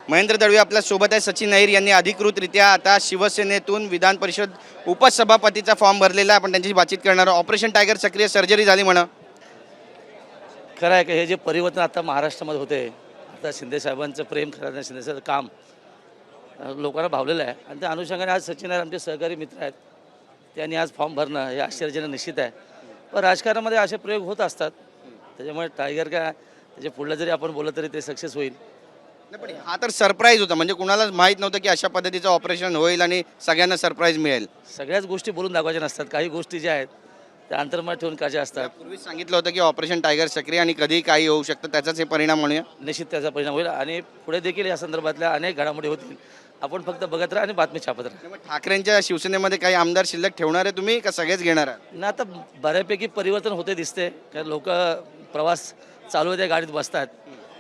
महेंद्र दळवी आपल्या सोबत आहे. सचिन अहिर यांनी अधिकृतरित्या आता शिवसेनेतून विधान परिषद उपसभापतीचा फॉर्म भरलेला आहे. आपण त्यांच्याशी बातचीत करणार आहोत. ऑपरेशन टायगर सक्रिय सर्जरी झाली म्हणा. खरं आहे की हे जे परिवर्तन आता महाराष्ट्रामध्ये होते, आता शिंदे साहेबांचं प्रेम खरं शिंदे साहेबांचं काम लोकांना भावलेलं आहे आणि त्या अनुषंगाने आज सचिन अहिर आमचे सहकारी मित्र आहेत, त्यांनी आज फॉर्म भरणं हे आश्चर्यजनक निश्चित आहे. पण राजकारणामध्ये असे प्रयोग होत असतात, त्याच्यामुळे टायगर काय त्याच्या पुढलं जरी आपण बोललं तरी ते सक्सेस होईल. नाही, पण हा तर सरप्राईज होता. म्हणजे कुणालाच माहीत नव्हतं की अशा पद्धतीचं ऑपरेशन होईल आणि सगळ्यांना सरप्राईज मिळेल. सगळ्याच गोष्टी बोलून दाखवायच्या नसतात, काही गोष्टी ज्या आहेत त्या अंतर्मनात ठेवून काच्या असतात. पूर्वीच सांगितलं होतं की ऑपरेशन टायगर सक्रिय आणि कधी काही होऊ शकतं, त्याचाच हे परिणाम म्हणूया. निश्चित त्याचा परिणाम होईल आणि पुढे देखील या संदर्भातल्या अनेक घडामोडी होतील. आपण फक्त बघत राहा आणि बातमी छापत राहा. त्यामुळे ठाकरेंच्या शिवसेनेमध्ये काही आमदार शिल्लक ठेवणार आहे तुम्ही का सगळेच घेणार आहात? ना आता बऱ्यापैकी परिवर्तन होते दिसते, कारण लोक प्रवास चालू आहे त्या गाडीत बसतात,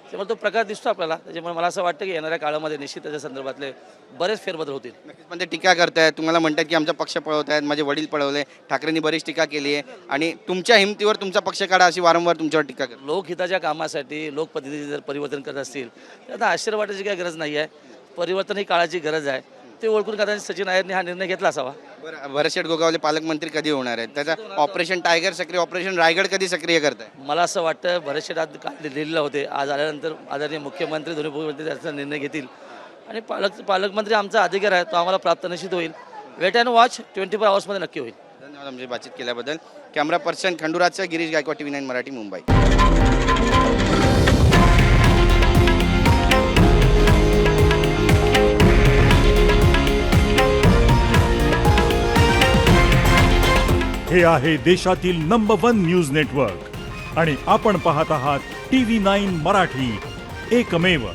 त्यामुळे तो प्रकार दिसतो आपल्याला. त्याच्यामुळे मला असं वाटतं की येणाऱ्या काळामध्ये निश्चित त्याच्या संदर्भातले बरेच फेरबदल होतील. नक्कीच. पण ते टीका करतायत, तुम्हाला म्हणतात की आमचा पक्ष पळवत आहेत, माझे वडील पळवले. ठाकरेंनी बरीच टीका केली आहे आणि तुमच्या हिमतीवर तुमचा पक्ष काढा अशी वारंवार तुमच्यावर टीका करतात. लोकहिताच्या कामासाठी लोकप्रतिनिधी जर परिवर्तन करत असतील तर आता आश्चर्य वाटायची काही गरज नाही आहे. परिवर्तन ही काळाची गरज आहे, ते ओळखून कदाचित सचिन अहिरने हा निर्णय घेतला असावा. बरं, भरतशेठ गोगावले पालकमंत्री कधी होणार आहेत? त्याचा ऑपरेशन टायगर सक्रिय, ऑपरेशन रायगड कधी सक्रिय करताय? मला असं वाटतं बरेचसे आज काल दिल्लीला होते, आज आल्यानंतर आदरणीय मुख्यमंत्री दोन्ही मुख्यमंत्री त्याचा निर्णय घेतील आणि पालकमंत्री आमचा अधिकार आहे, तो आम्हाला प्राप्त निश्चित होईल. वेट अँड वॉच 24 आवर्समध्ये नक्की होईल. धन्यवाद आमची बातचीत केल्याबद्दल. कॅमेरा पर्सन खंडुराजचा गिरीश गायकवाड, TV9 मराठी, मुंबई. हे आहे देशातील नंबर 1 न्यूज नेटवर्क आणि आपण पाहत आहात TV9 मराठी, एकमेव.